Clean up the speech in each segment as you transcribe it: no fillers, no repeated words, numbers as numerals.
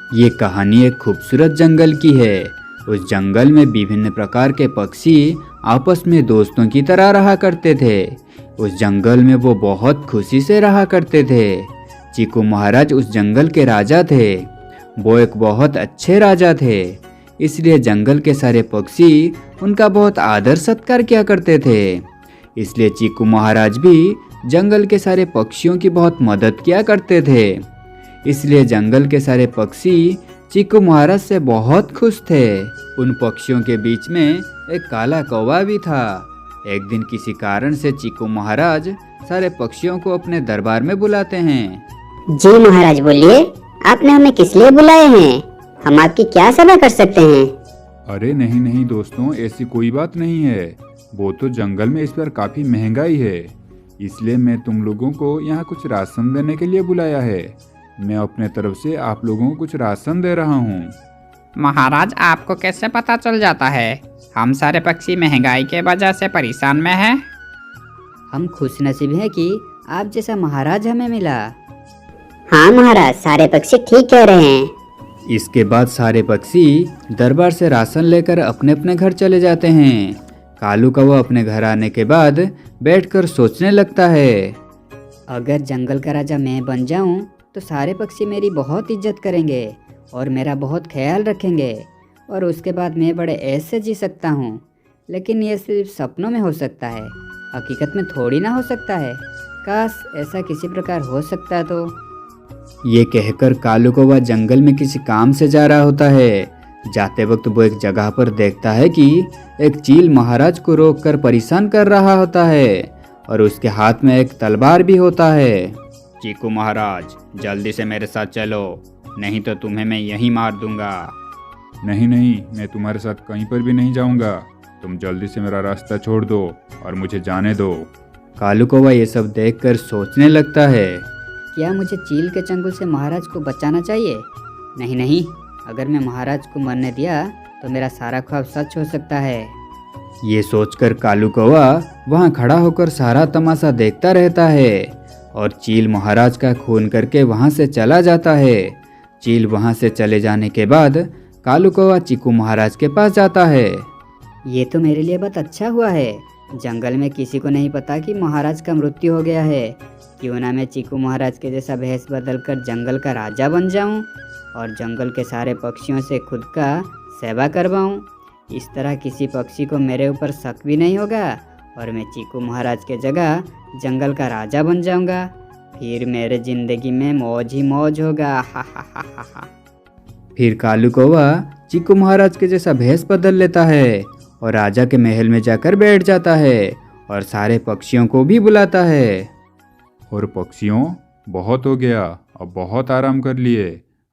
ये कहानी एक खूबसूरत जंगल की है। उस जंगल में विभिन्न प्रकार के पक्षी आपस में दोस्तों की तरह रहा करते थे। उस जंगल में वो बहुत खुशी से रहा करते थे। चीकू महाराज उस जंगल के राजा थे। वो एक बहुत अच्छे राजा थे, इसलिए जंगल के सारे पक्षी उनका बहुत आदर सत्कार किया करते थे। इसलिए चीकू महाराज भी जंगल के सारे पक्षियों की बहुत मदद किया करते थे। इसलिए जंगल के सारे पक्षी चीकू महाराज से बहुत खुश थे। उन पक्षियों के बीच में एक काला कौवा भी था। एक दिन किसी कारण से चीकू महाराज सारे पक्षियों को अपने दरबार में बुलाते हैं। जी महाराज, बोलिए, आपने हमें किस लिए बुलाए हैं? हम आपकी क्या सेवा कर सकते हैं? अरे नहीं नहीं दोस्तों, ऐसी कोई बात नहीं है। वो तो जंगल में इस बार काफी महंगाई है, इसलिए मैं तुम लोगों को यहाँ कुछ राशन देने के लिए बुलाया है। मैं अपने तरफ से आप लोगों को कुछ राशन दे रहा हूँ। महाराज, आपको कैसे पता चल जाता है? हम सारे पक्षी महंगाई के वजह से परेशान में हैं। हम खुशनसीब हैं कि आप जैसा महाराज हमें मिला। हाँ महाराज, सारे पक्षी ठीक कह रहे हैं। इसके बाद सारे पक्षी दरबार से राशन लेकर अपने अपने घर चले जाते हैं। कालू कौवा अपने घर आने के बाद बैठकर सोचने लगता है। अगर जंगल का राजा मैं बन जाऊं तो सारे पक्षी मेरी बहुत इज्जत करेंगे और मेरा बहुत ख्याल रखेंगे, और उसके बाद मैं बड़े ऐश से जी सकता हूँ। लेकिन ये सिर्फ सपनों में हो सकता है, हकीकत में थोड़ी ना हो सकता है। काश ऐसा किसी प्रकार हो सकता तो। ये कहकर कालू कौवा जंगल में किसी काम से जा रहा होता है। जाते वक्त वो एक जगह पर देखता है कि एक चील महाराज को रोककर परेशान कर रहा होता है और उसके हाथ में एक तलवार भी होता है। चीकू महाराज, जल्दी से मेरे साथ चलो, नहीं तो तुम्हें मैं यहीं मार दूंगा। नहीं नहीं, मैं तुम्हारे साथ कहीं पर भी नहीं जाऊँगा। तुम जल्दी से मेरा रास्ता छोड़ दो और मुझे जाने दो। कालू कौवा ये सब देखकर सोचने लगता है। क्या मुझे चील के चंगुल से महाराज को बचाना चाहिए? नहीं नहीं, अगर मैं महाराज को मरने दिया तो मेरा सारा ख्वाब सच हो सकता है। ये सोचकर कालू कौवा वहाँ खड़ा होकर सारा तमाशा देखता रहता है और चील महाराज का खून करके वहाँ से चला जाता है। चील वहाँ से चले जाने के बाद कालू कौवा चीकू महाराज के पास जाता है। ये तो मेरे लिए बहुत अच्छा हुआ है। जंगल में किसी को नहीं पता कि महाराज का मृत्यु हो गया है। क्यों ना मैं चीकू महाराज के जैसा भेष बदलकर जंगल का राजा बन जाऊं और जंगल के सारे पक्षियों से खुद का सेवा करवाऊं। इस तरह किसी पक्षी को मेरे ऊपर शक भी नहीं होगा और मैं चीकू महाराज के जगह जंगल का राजा बन जाऊंगा। फिर मेरे जिंदगी में मौज ही मौज होगा। हा हा हा हा हा। फिर कालू कौवा चीकू महाराज के जैसा भेष बदल लेता है और राजा के महल में जाकर बैठ जाता है और सारे पक्षियों को भी बुलाता है। और पक्षियों, बहुत हो गया, अब बहुत आराम कर लिए।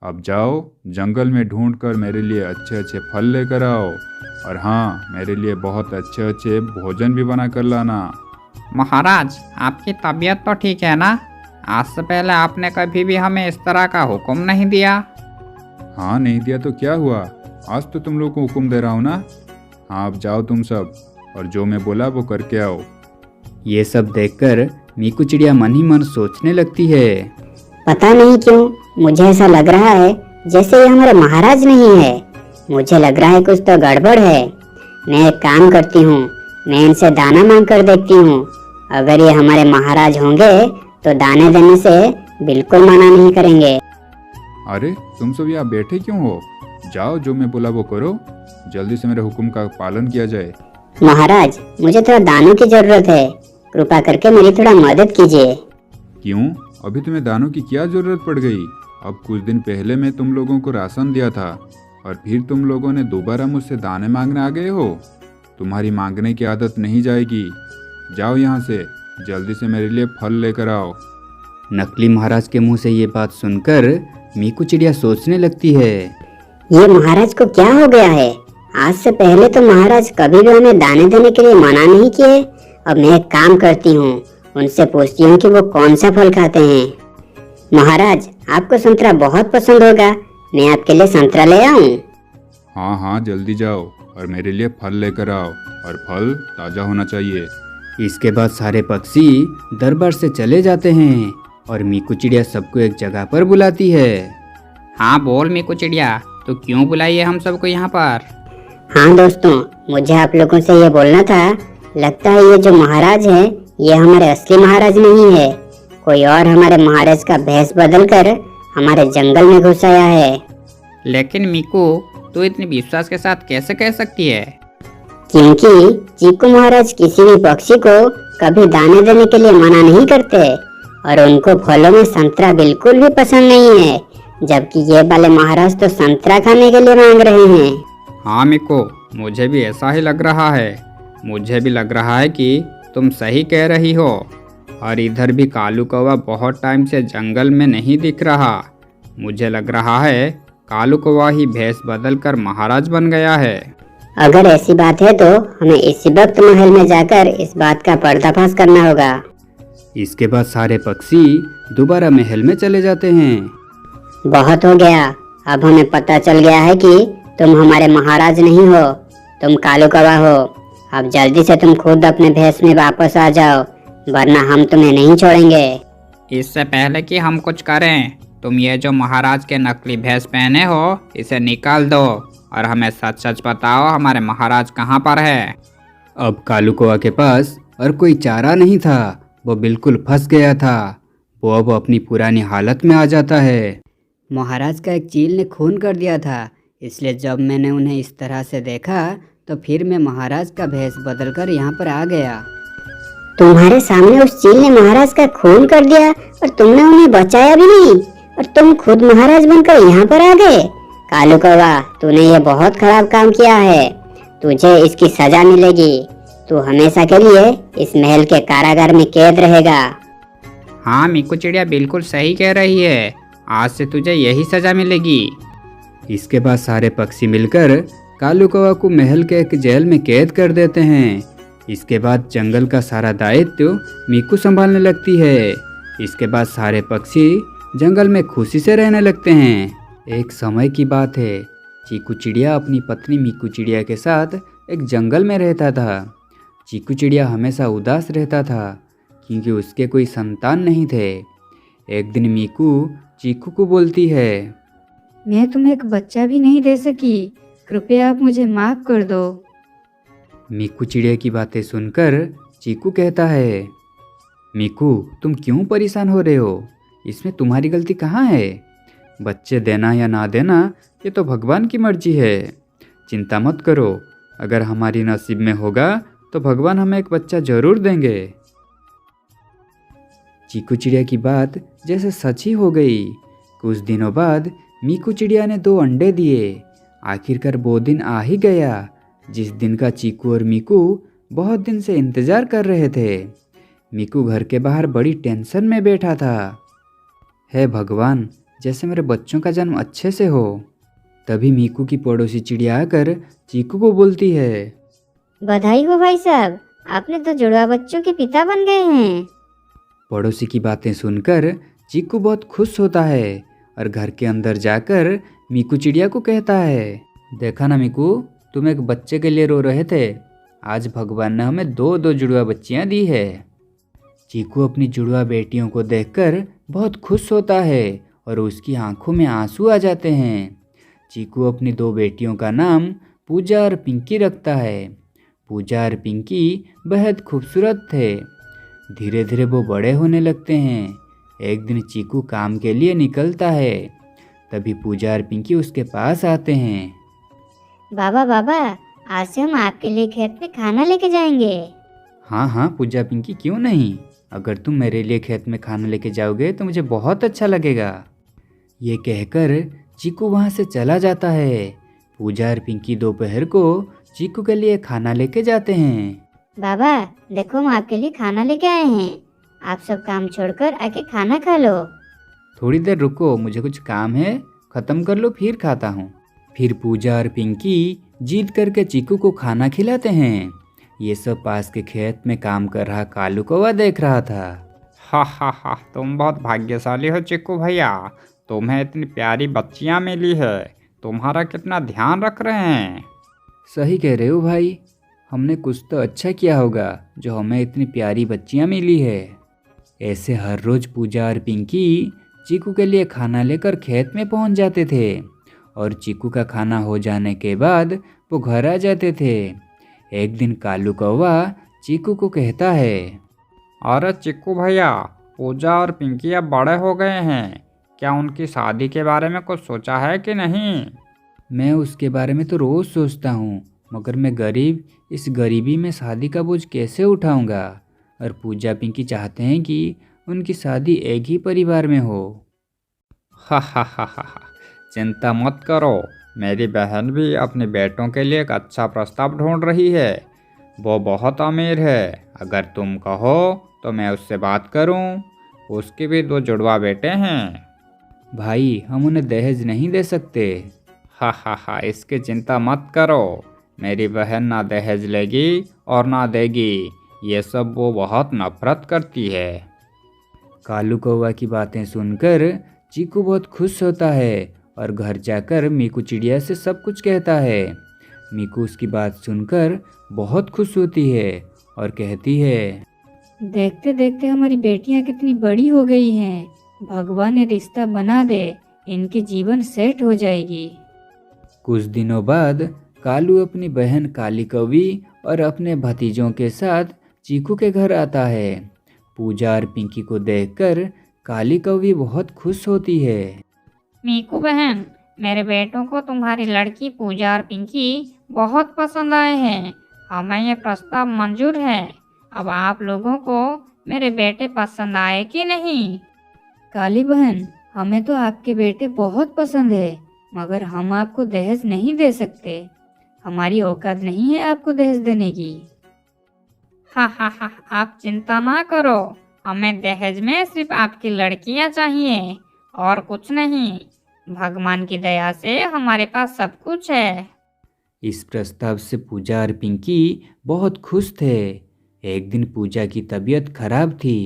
अब जाओ जंगल में ढूंढकर मेरे लिए अच्छे अच्छे फल लेकर आओ, और हाँ, मेरे लिए बहुत अच्छे अच्छे भोजन भी बना कर लाना। महाराज, आपकी तबीयत तो ठीक है ना? आज से पहले आपने कभी भी हमें इस तरह का हुक्म नहीं दिया। हाँ, नहीं दिया तो क्या हुआ, आज तो तुम लोग को हुक्म दे रहा हूँ ना। हाँ, अब जाओ तुम सब, और जो मैं बोला वो करके आओ। ये सब देखकर मीकू चिड़िया मन ही मन सोचने लगती है। पता नहीं क्यों मुझे ऐसा लग रहा है जैसे ये हमारे महाराज नहीं है। मुझे लग रहा है कुछ तो गड़बड़ है। मैं एक काम करती हूँ, मैं इनसे दाना मांग कर देखती हूँ। अगर ये हमारे महाराज होंगे तो दाने देने से बिल्कुल मना नहीं करेंगे। अरे तुम सब यहाँ बैठे क्यों हो? जाओ, जो मैं बोला वो करो। जल्दी से मेरे हुक्म का पालन किया जाए। महाराज, मुझे थोड़ा दानों की जरूरत है, कृपा करके मेरी थोड़ा मदद कीजिए। क्यों? अभी तुम्हें दानों की क्या जरूरत पड़ गई? अब कुछ दिन पहले मैं तुम लोगों को राशन दिया था और फिर तुम लोगों ने दोबारा मुझसे दाने मांगने आ गए हो। तुम्हारी मांगने की आदत नहीं जाएगी। जाओ यहाँ से, जल्दी से मेरे लिए फल लेकर आओ। नकली महाराज के मुंह से ये बात सुनकर मीकू चिड़िया सोचने लगती है। ये महाराज को क्या हो गया है? आज से पहले तो महाराज कभी भी हमें दाने देने के लिए मना नहीं किए। अब मैं एक काम करती हूँ, उनसे पूछती हूँ कि वो कौन सा फल खाते हैं। महाराज, आपको संतरा बहुत पसंद होगा, मैं आपके लिए संतरा ले आऊं? हाँ हाँ, जल्दी जाओ और मेरे लिए फल लेकर आओ, और फल ताज़ा होना चाहिए। इसके बाद सारे पक्षी दरबार से चले जाते हैं और मीकू चिड़िया सबको एक जगह पर बुलाती है। हाँ बोल मीकू चिड़िया, तो क्यों बुलाई है हम सबको यहाँ पर? हाँ दोस्तों, मुझे आप लोगों से ये बोलना था। लगता है ये जो महाराज है ये हमारे असली महाराज नहीं है, कोई और हमारे महाराज का भेष बदल कर हमारे जंगल में घुस आया है। लेकिन मीकू, तू इतनी विश्वास के साथ कैसे कह सकती है? क्योंकि चीकू महाराज किसी भी पक्षी को कभी दाने देने के लिए मना नहीं करते और उनको फलों में संतरा बिल्कुल भी पसंद नहीं है, जबकि ये वाले महाराज तो संतरा खाने के लिए मांग रहे हैं। हाँ मीकू, मुझे भी ऐसा ही लग रहा है। मुझे भी लग रहा है कि तुम सही कह रही हो। और इधर भी कालू कौवा बहुत टाइम से जंगल में नहीं दिख रहा। मुझे लग रहा है कालू कौवा ही भेष बदल कर महाराज बन गया है। अगर ऐसी बात है तो हमें इसी वक्त महल में जाकर इस बात का पर्दाफाश करना होगा। इसके बाद सारे पक्षी दोबारा महल में चले जाते हैं। बहुत हो गया, अब हमें पता चल गया है कि तुम हमारे महाराज नहीं हो, तुम कालू कौवा हो। अब जल्दी से तुम खुद अपने भेष में वापस आ जाओ, वरना हम तुम्हें नहीं छोड़ेंगे। इससे पहले कि हम कुछ करें, तुम ये जो महाराज के नकली भेष पहने हो इसे निकाल दो और हमें सच सच बताओ हमारे महाराज कहाँ पर है। अब कालू कौवा के पास और कोई चारा नहीं था, वो बिल्कुल फंस गया था। वो अब अपनी पुरानी हालत में आ जाता है। महाराज का एक चील ने खून कर दिया था, इसलिए जब मैंने उन्हें इस तरह से देखा तो फिर मैं महाराज का भेष बदलकर यहाँ पर आ गया। तुम्हारे सामने उस चील ने महाराज का खून कर दिया और तुमने उन्हें बचाया भी नहीं, और तुम खुद महाराज बनकर यहाँ पर आ गए। कालू कौवा, तूने ये बहुत खराब काम किया है, तुझे इसकी सजा मिलेगी। तू हमेशा के लिए इस महल के कारागार में कैद रहेगा। हाँ मीकू चिड़िया बिल्कुल सही कह रही है, आज से तुझे यही सजा मिलेगी। इसके बाद सारे पक्षी मिलकर कालू कौवा को महल के एक जेल में कैद कर देते हैं। इसके बाद जंगल का सारा दायित्व मीकू संभालने लगती है। इसके बाद सारे पक्षी जंगल में खुशी से रहने लगते हैं। एक समय की बात है, चीकू चिड़िया अपनी पत्नी मीकू चिड़िया के साथ एक जंगल में रहता था। चीकू चिड़िया हमेशा उदास रहता था क्योंकि उसके कोई संतान नहीं थे। एक दिन मीकू चीकू को बोलती है, मैं तुम्हें एक बच्चा भी नहीं दे सकी, कृपया आप मुझे माफ कर दो। मीकू चिड़िया की बातें सुनकर चीकू कहता है, मीकू तुम क्यों परेशान हो रहे हो, इसमें तुम्हारी गलती कहाँ है? बच्चे देना या ना देना ये तो भगवान की मर्जी है। चिंता मत करो, अगर हमारी नसीब में होगा तो भगवान हमें एक बच्चा जरूर देंगे। चीकू चिड़िया की बात जैसे सच ही हो गई। कुछ दिनों बाद मीकू चिड़िया ने 2 अंडे दिए। आखिरकार वो दिन आ ही गया जिस दिन का चीकू और मीकू बहुत दिन से इंतजार कर रहे थे। मीकू घर के बाहर बड़ी टेंशन में बैठा था। हे भगवान, जैसे मेरे बच्चों का जन्म अच्छे से हो। तभी मीकू की पड़ोसी चिड़िया आकर चीकू को बोलती है, बधाई हो भाई साहब, आपने तो जुड़वा बच्चों के पिता बन गए हैं। पड़ोसी की बातें सुनकर चीकू बहुत खुश होता है और घर के अंदर जाकर मीकू चिड़िया को कहता है, देखा ना मीकू, तुम एक बच्चे के लिए रो रहे थे, आज भगवान ने हमें 2 जुड़वा बच्चियां दी है। चीकू अपनी जुड़वा बेटियों को देखकर बहुत खुश होता है और उसकी आंखों में आंसू आ जाते हैं। चीकू अपनी 2 बेटियों का नाम पूजा और पिंकी रखता है। पूजा और पिंकी बेहद खूबसूरत थे। धीरे धीरे वो बड़े होने लगते हैं। एक दिन चीकू काम के लिए निकलता है, तभी पूजा और पिंकी उसके पास आते हैं। बाबा बाबा, आज से हम आपके लिए खेत में खाना लेके जाएंगे। हाँ हाँ पूजा पिंकी, क्यों नहीं, अगर तुम मेरे लिए खेत में खाना लेके जाओगे तो मुझे बहुत अच्छा लगेगा। ये कहकर चीकू वहाँ से चला जाता है। पूजा और पिंकी दोपहर को चीकू के लिए खाना लेके जाते हैं। बाबा देखो, हम आपके लिए खाना लेके आए हैं, आप सब काम छोड़कर आके खाना खा लो। थोड़ी देर रुको, मुझे कुछ काम है, ख़त्म कर लो फिर खाता हूँ। फिर पूजा और पिंकी जीत करके चीकू को खाना खिलाते हैं। ये सब पास के खेत में काम कर रहा कालू कौवा देख रहा था। हा, तुम बहुत भाग्यशाली हो चिक्कू भैया, तुम्हें इतनी प्यारी बच्चियाँ मिली है, तुम्हारा कितना ध्यान रख रहे हैं। सही कह रहे हो भाई, हमने कुछ तो अच्छा किया होगा जो हमें इतनी प्यारी बच्चियाँ मिली है। ऐसे हर रोज़ पूजा और पिंकी चीकू के लिए खाना लेकर खेत में पहुंच जाते थे और चीकू का खाना हो जाने के बाद वो घर आ जाते थे। एक दिन कालू कौवा चीकू को कहता है, अरे चिक्कू भैया, पूजा और पिंकी अब बड़े हो गए हैं, क्या उनकी शादी के बारे में कुछ सोचा है कि नहीं? मैं उसके बारे में तो रोज़ सोचता हूँ, मगर मैं गरीब, इस गरीबी में शादी का बोझ कैसे उठाऊंगा। और पूजा पिंकी चाहते हैं कि उनकी शादी एक ही परिवार में हो। हा हा हा हा हा, चिंता मत करो, मेरी बहन भी अपने बेटों के लिए एक अच्छा प्रस्ताव ढूंढ रही है। वो बहुत अमीर है, अगर तुम कहो तो मैं उससे बात करूं। उसके भी 2 जुड़वा बेटे हैं। भाई, हम उन्हें दहेज नहीं दे सकते। हा हा हा, इसकी चिंता मत करो, मेरी बहन ना दहेज लेगी और ना देगी, ये सब वो बहुत नफरत करती है। कालू कौवा की बातें सुनकर चीकू बहुत खुश होता है और घर जाकर मीकू चिड़िया से सब कुछ कहता है। मीकू उसकी बात सुनकर बहुत खुश होती है और कहती है, देखते देखते हमारी बेटियां कितनी बड़ी हो गई हैं। भगवान ने रिश्ता बना दे, इनकी जीवन सेट हो जाएगी। कुछ दिनों बाद कालू अपनी बहन काली कौवी और अपने भतीजों के साथ चीकू के घर आता है। पूजा और पिंकी को देखकर काली कौवी बहुत खुश होती है। मीकू बहन, मेरे बेटों को तुम्हारी लड़की पूजा और पिंकी बहुत पसंद आए हैं। हमें ये प्रस्ताव मंजूर है। अब आप लोगों को मेरे बेटे पसंद आए कि नहीं? काली बहन, हमें तो आपके बेटे बहुत पसंद है, मगर हम आपको दहेज नहीं दे सकते। हमारी औकात नहीं है आपको दहेज देने की। हा हा हा, आप चिंता ना करो, हमें दहेज में सिर्फ आपकी लड़कियां चाहिए और कुछ नहीं। भगवान की दया से हमारे पास सब कुछ है। इस प्रस्ताव से पूजा और पिंकी बहुत खुश थे। एक दिन पूजा की तबीयत खराब थी।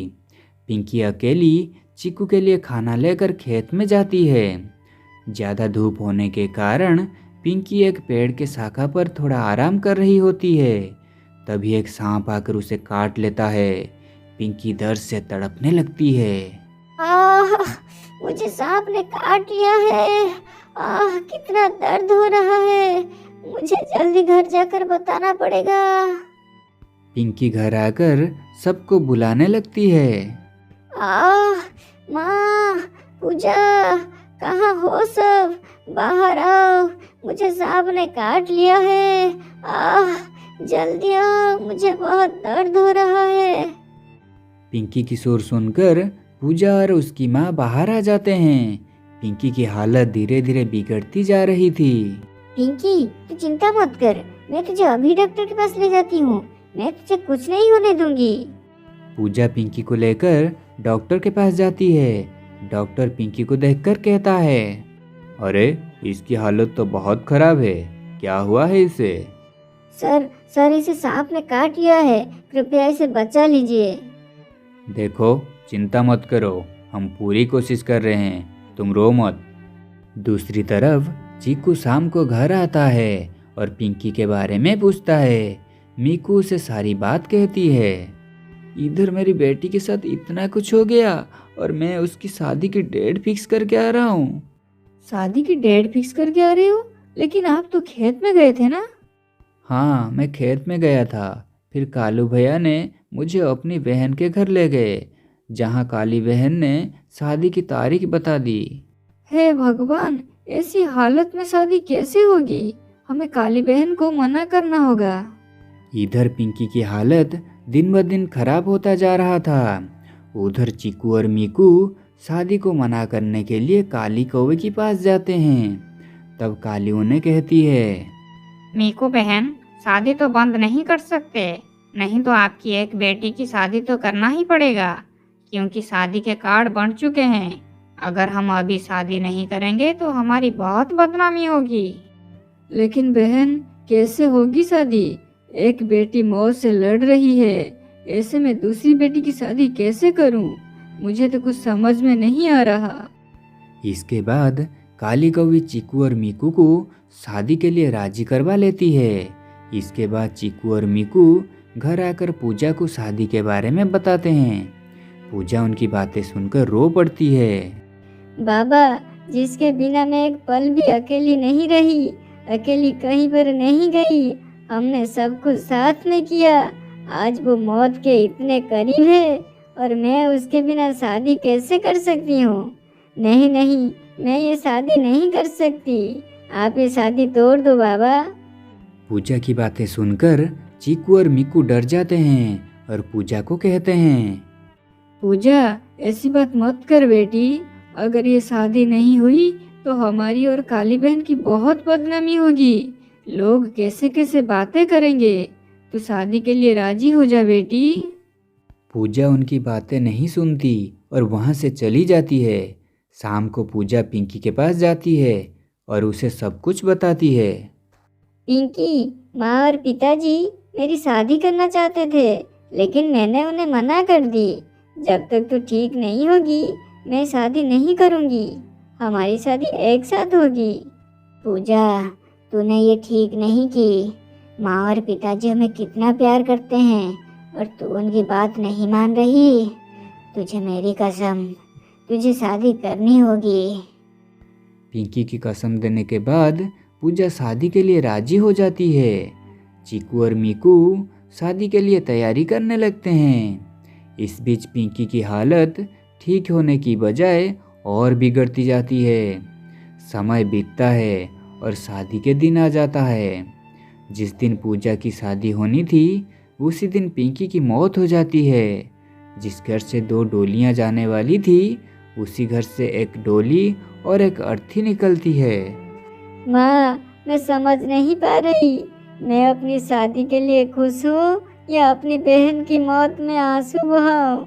पिंकी अकेली चीकू के लिए खाना लेकर खेत में जाती है। ज़्यादा धूप होने के कारण पिंकी एक पेड़ के शाखा पर थोड़ा आराम कर रही होती है। तभी एक सांप आकर उसे काट लेता है। पिंकी दर्द से तड़पने लगती है। आह, मुझे सांप ने काट लिया है। आह, कितना दर्द हो रहा है। मुझे जल्दी घर जाकर बताना पड़ेगा। पिंकी घर आकर सबको बुलाने लगती है। आह, माँ, पूजा, कहाँ हो सब? बाहर आओ, मुझे सांप ने काट लिया है। आह, जल्दी आओ, मुझे बहुत दर्द हो रहा है। पिंकी की शोर सुनकर पूजा और उसकी माँ बाहर आ जाते हैं। पिंकी की हालत धीरे धीरे बिगड़ती जा रही थी। पिंकी, तू चिंता मत कर, मैं तुझे अभी डॉक्टर के पास ले जाती हूँ। मैं तुझे कुछ नहीं होने दूंगी। पूजा पिंकी को लेकर डॉक्टर के पास जाती है। डॉक्टर पिंकी को देखकर कहता है, अरे, इसकी हालत तो बहुत खराब है, क्या हुआ है इसे? सर, इसे सांप ने काट लिया है, कृपया इसे बचा लीजिए। देखो, चिंता मत करो, हम पूरी कोशिश कर रहे हैं, तुम रो मत। दूसरी तरफ चीकू शाम को घर आता है और पिंकी के बारे में पूछता है। मीकू उसे सारी बात कहती है। इधर मेरी बेटी के साथ इतना कुछ हो गया और मैं उसकी शादी की डेट फिक्स करके आ रहा हूँ। शादी की डेट फिक्स करके आ रहे हो? लेकिन आप तो खेत में गए थे ना? हाँ, मैं खेत में गया था। फिर कालू भैया ने मुझे अपनी बहन के घर ले गए, जहाँ काली बहन ने शादी की तारीख बता दी। हे भगवान, ऐसी हालत में शादी कैसे होगी? हमें काली बहन को मना करना होगा। इधर पिंकी की हालत दिन ब दिन खराब होता जा रहा था। उधर चीकू और मीकू शादी को मना करने के लिए काली कौवे के पास जाते हैं। तब काली उन्हें कहती है, मीकू बहन, शादी तो बंद नहीं कर सकते, नहीं तो आपकी एक बेटी की शादी तो करना ही पड़ेगा, क्योंकि शादी के कार्ड बन चुके हैं। अगर हम अभी शादी नहीं करेंगे तो हमारी बहुत बदनामी होगी। लेकिन बहन, कैसे होगी शादी? एक बेटी मौत से लड़ रही है, ऐसे में दूसरी बेटी की शादी कैसे करूं? मुझे तो कुछ समझ में नहीं आ रहा। इसके बाद काली कौवी चीकू और मीकू को शादी के लिए राजी करवा लेती है। इसके बाद चीकू और मीकू घर आकर पूजा को शादी के बारे में बताते हैं। पूजा उनकी बातें सुनकर रो पड़ती है। बाबा, जिसके बिना मैं एक पल भी अकेली नहीं रही, अकेली कहीं पर नहीं गई, हमने सब कुछ साथ में किया। आज वो मौत के इतने करीब है और मैं उसके बिना शादी कैसे कर सकती हूँ? नहीं नहीं, मैं ये शादी नहीं कर सकती। आप ये शादी तोड़ दो बाबा। पूजा की बातें सुनकर चीकू और मीकू डर जाते हैं और पूजा को कहते हैं, पूजा, ऐसी बात मत कर बेटी। अगर ये शादी नहीं हुई तो हमारी और काली बहन की बहुत बदनामी होगी। लोग कैसे कैसे बातें करेंगे। तू शादी के लिए राजी हो जा बेटी। पूजा उनकी बातें नहीं सुनती और वहाँ से चली जाती है। शाम को पूजा पिंकी के पास जाती है और उसे सब कुछ बताती है। पिंकी, माँ और पिताजी मेरी शादी करना चाहते थे, लेकिन मैंने उन्हें मना कर दी। जब तक तू ठीक नहीं होगी, मैं शादी नहीं करूँगी। हमारी शादी एक साथ होगी। पूजा, तूने ये ठीक नहीं की। माँ और पिताजी हमें कितना प्यार करते हैं और तू उनकी बात नहीं मान रही। तुझे मेरी कसम, तुझे शादी करनी होगी। पिंकी की कसम देने के बाद पूजा शादी के लिए राजी हो जाती है। चीकू और मीकू शादी के लिए तैयारी करने लगते हैं। इस बीच पिंकी की हालत ठीक होने की बजाय और बिगड़ती जाती है। समय बीतता है और शादी के दिन आ जाता है। जिस दिन पूजा की शादी होनी थी, उसी दिन पिंकी की मौत हो जाती है। जिस घर से 2 डोलियां जाने वाली थी, उसी घर से एक डोली और एक अर्थी निकलती है। माँ, मैं समझ नहीं पा रही। मैं अपनी शादी के लिए खुश हूँ या अपनी बहन की मौत में आंसू बहाऊं।